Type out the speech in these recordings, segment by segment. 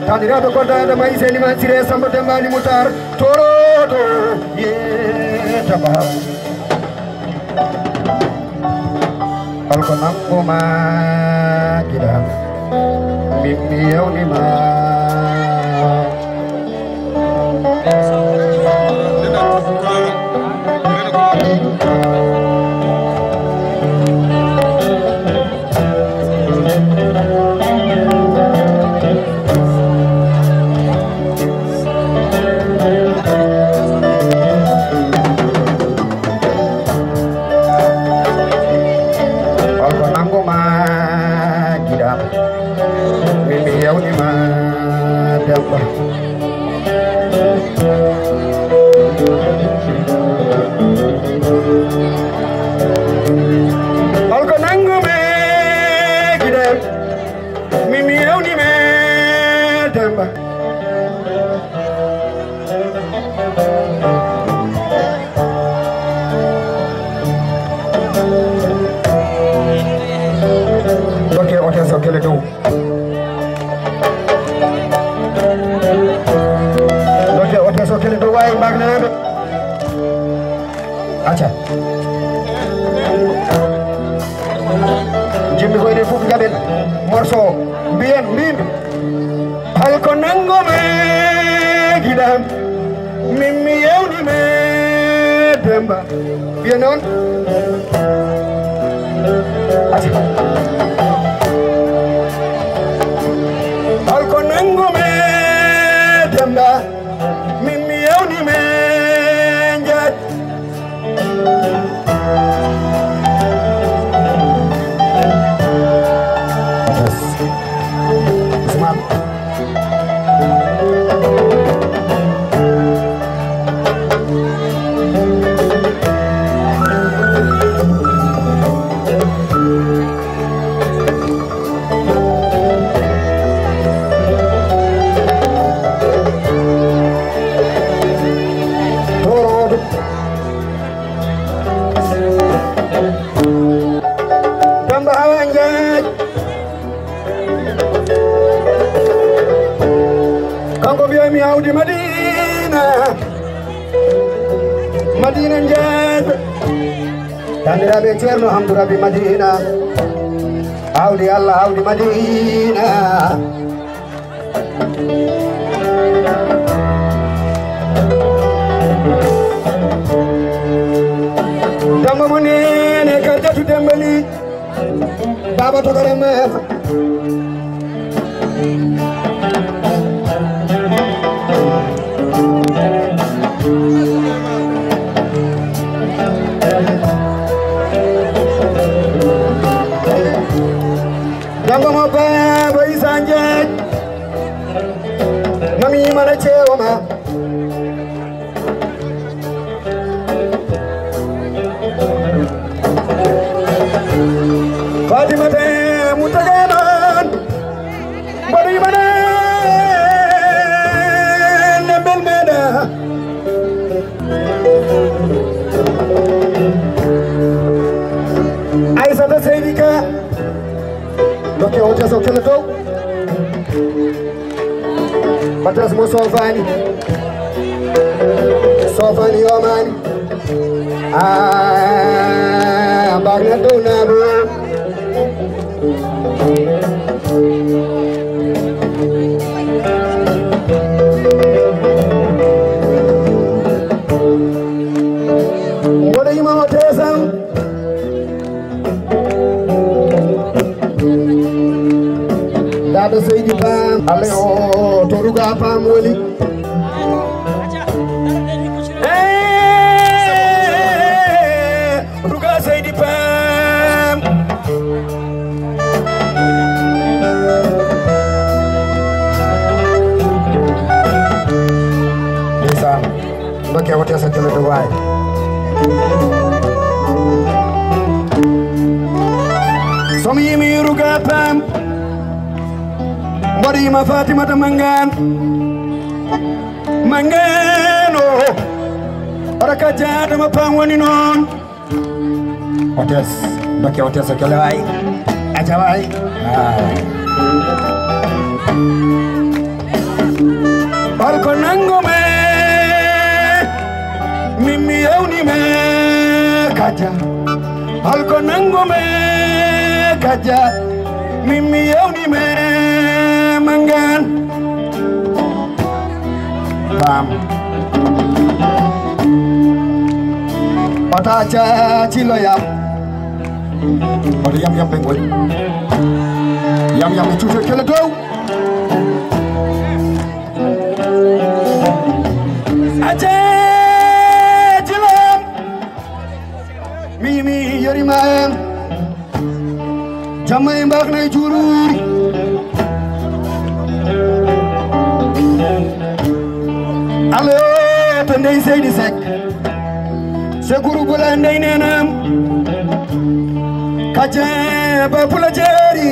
Kandidato kota da mai seni man sire samba dembani mutar torodo ye tabaw alko nambo ma kida mimmi yawni ma acha jimmi ko de fuf gaben morceau bien mim hal ko nango me gidam mimmi yewni me demba bien non acha hal ko nango me demba mimmi yewni me njat Audi Madina njad Tandirabe Cerno Hamdu Rabbi Madina Audi Allah Audi Madina Damba munene kajatu dembali Baba tokarama Damba mababa isanje Mami mana chewama Fatima te mutaganan Bari mana Nembel meda Aisata Seydika Doke hoja sokele to Batas mo sofani Omani Bagna do na bro What are you mama tesam Dada Seydi Pam ale o toruga Pam woli waay som yimi ruga pam mbodi ma Fatimata mangano oraka jada ma pam woni non otes bakke otes kala waay aja waay Alko nango me mimi yauni me kaja Alko nango me kaja mimi yauni me mangan Pam Patacha chilo yam Pada yam pengoy Yam chuche kele do Ache jilam mimi yarimam jamay mbak nay jururi allo to ndey Seydi Seck se guru bula ndey nenam kaje ba bula jeri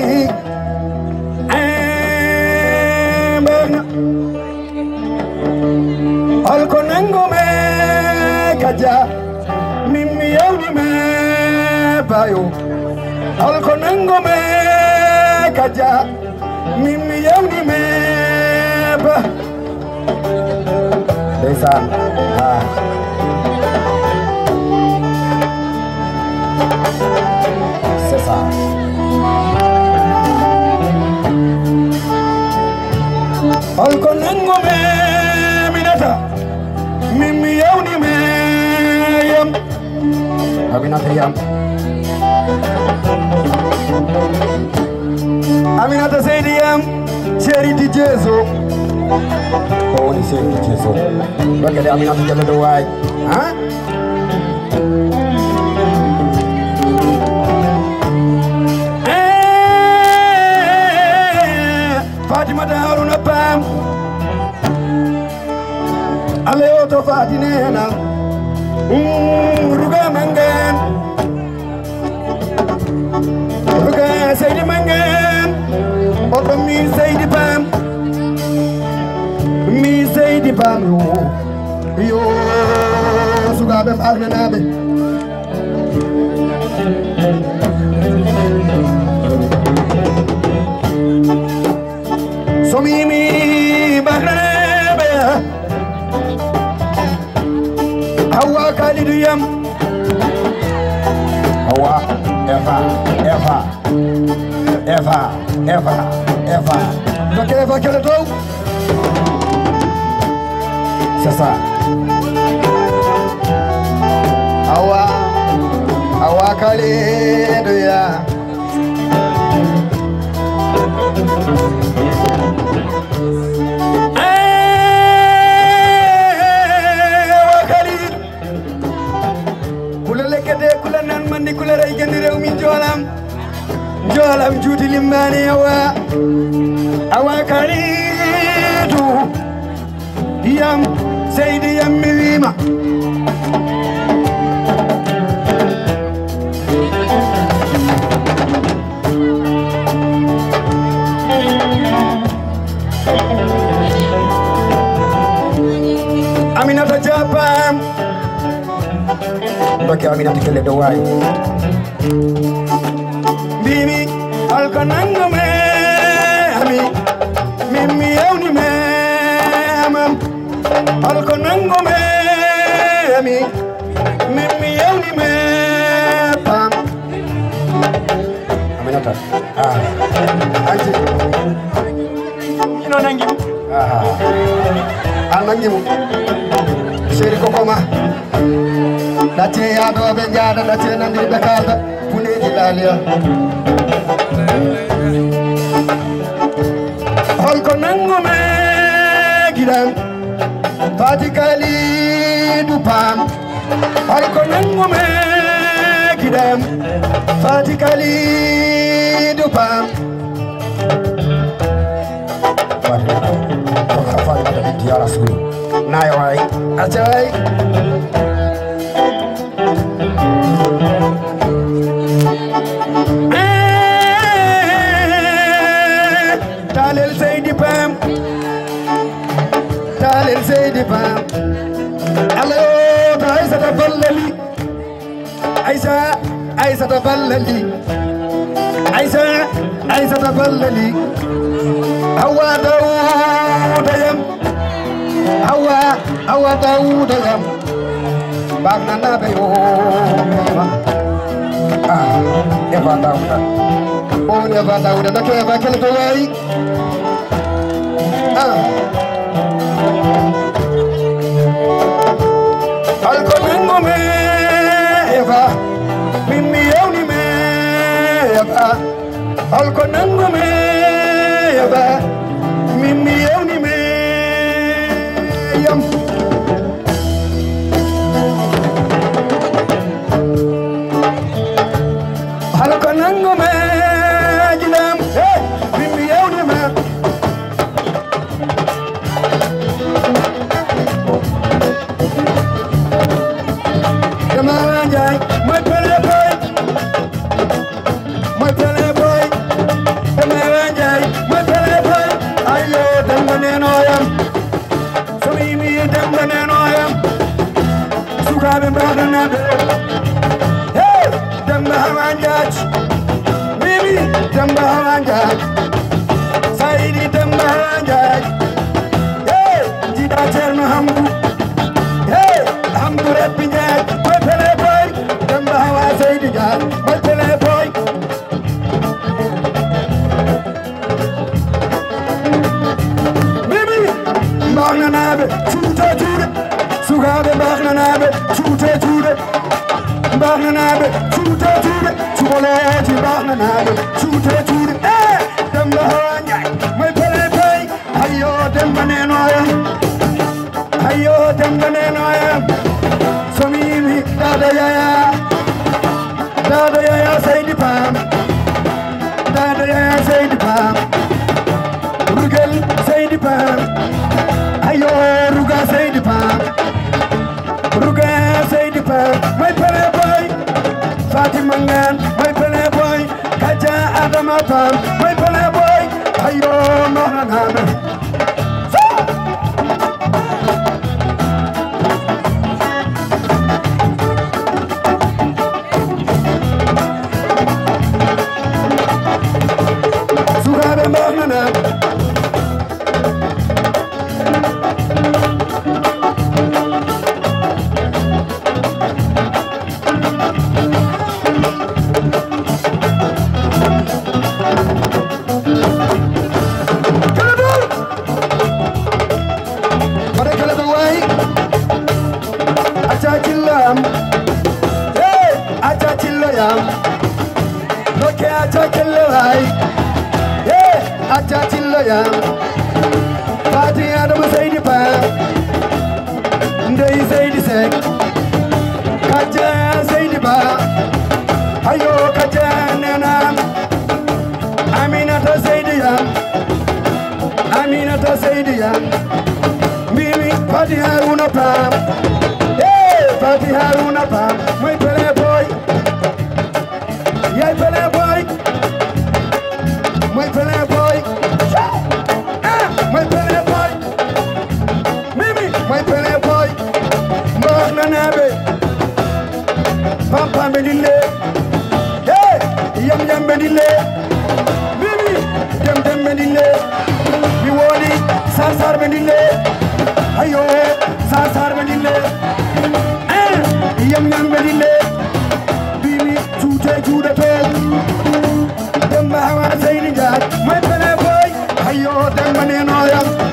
Alko nango me kaja mimi yauni me bayo Alko nango me kaja mimi yauni me ba Desa Sesa Alko nango me minata mimi yauni me yam Aminata yam Aminata Seydi yam Seri di Jezo Oh ni Seri di Jezo Bagaimana Aminata jalan doai ha Fatimata Haruna Pam Aleo to Fatinena Ruga mangan Ruga Seydi mangan Oto mi Seydi Pam Mi Seydi Pam Yo Suga bem agnanabe Somimi bagrebe Hawa Khalidu yam Hawa Eva Doke Eva kele to Sasa Hawa Khalidu yam Mandi kula ray gandi rew mi jolam juuti limbani awa Khalidu yam Seydi yam mi wima Aminata Japam Bagi Aminata kele doai Bimi alko nango me ami mimi yauni me amam alko nango me ami mimi yauni me pam Aminata aji ino nangimu nangimu Seri kokoma Dace ya do be jaada dace nandi be kalda puneji laliya Holko nango me gidam Fati Khalidu Pam Holko nango me gidam Fati Khalidu Pam Fati Khalidu Pam Nayo ay acay Aïssa tafallali Aïssa tafallali Hawa Dawuda yam Hawa Dawuda yam Bagna nabe yo Eva Dawuda Bon Eva Dawuda Nake Eva kelto way Alko ningo me Eva Mimi yawni me Eva Alko ningo me Eva Mimi yawni me Yam Alko ningo me Jinam Mimi yawni me My playboy, my playboy, my playboy. Ayo, dem banenoyam. So me dem banenoyam. Sugabe brother Hey, dem bahanjaj. Mimi dem bahanjaj. Saidi dem bahanjaj. Hey, jida cherno hambu. Hey, hambu repinjaj. My playboy. Hawa Saidi Jar, my playboy. Mimi, Bagna Nabe, Chuta Jude, Sugabe Bagna Nabe, Chuta Jude, Bagna Nabe, Chuta Jude, Chubolaji Bagna Nabe, Chuta Jude, Demba Hawanya, my playboy. Ayo, Demba Nenoyam, Ayo, Demba Nenoyam, so Mimi, Dada Yaya. Dada ya Saidi Pam, Dada ya Saidi Pam, Rugal Saidi Pam, Ayo Ruga Saidi Pam, Ruga Saidi Pam, my playboy, Fatima Ngan, my playboy, Kaja Adama Pam, my playboy, Ayo Mahaname. Fati Adam Saidi Pa, Ndei Saidi Sek, Kaja Saidi Ba, Ayo Kaja Nana, Aminata Saidi Yam, Aminata Saidi Yam, Mimi Fati Haruna Pam, Fati Haruna Pam, my playboy, yeah playboy, my playboy. My playboy, Mimi, my playboy, Bagna Nabe, Pampa Medile, hey, Yam Medile, Mimi, Yam Medile, Miwani, Sarsar Medile, Ayo, Sarsar Medile, Yam Medile, Mimi, Chuta Juda Pell, Demba Hawa Saidi Jar, my playboy, Ayo, Demba Nenoyam.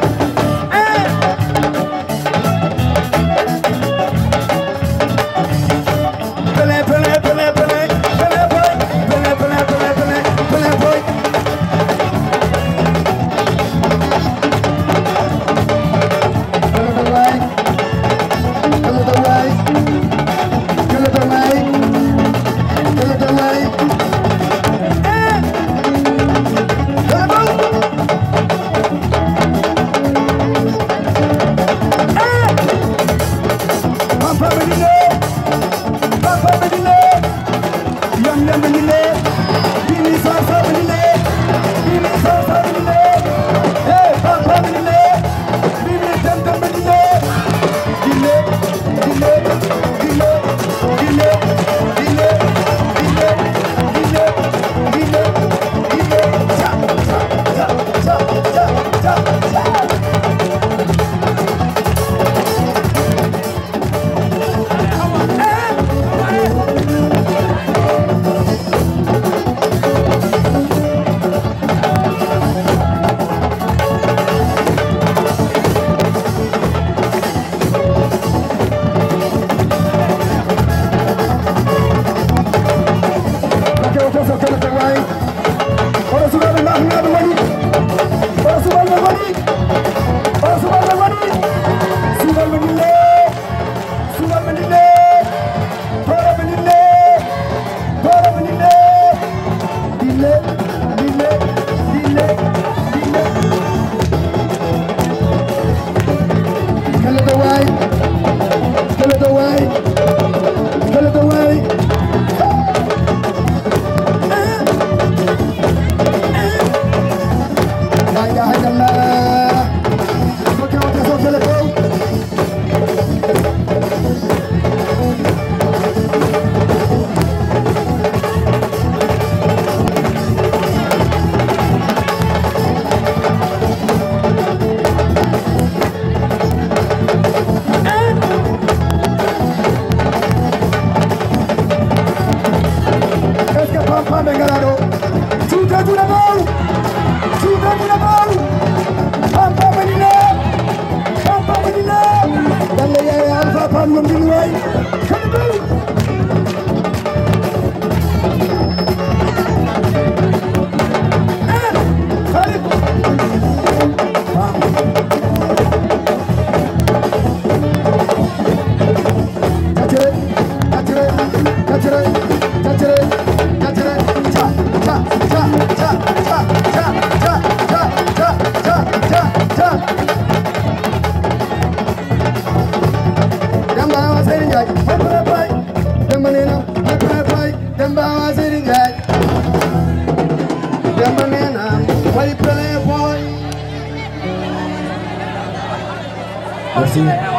Merci.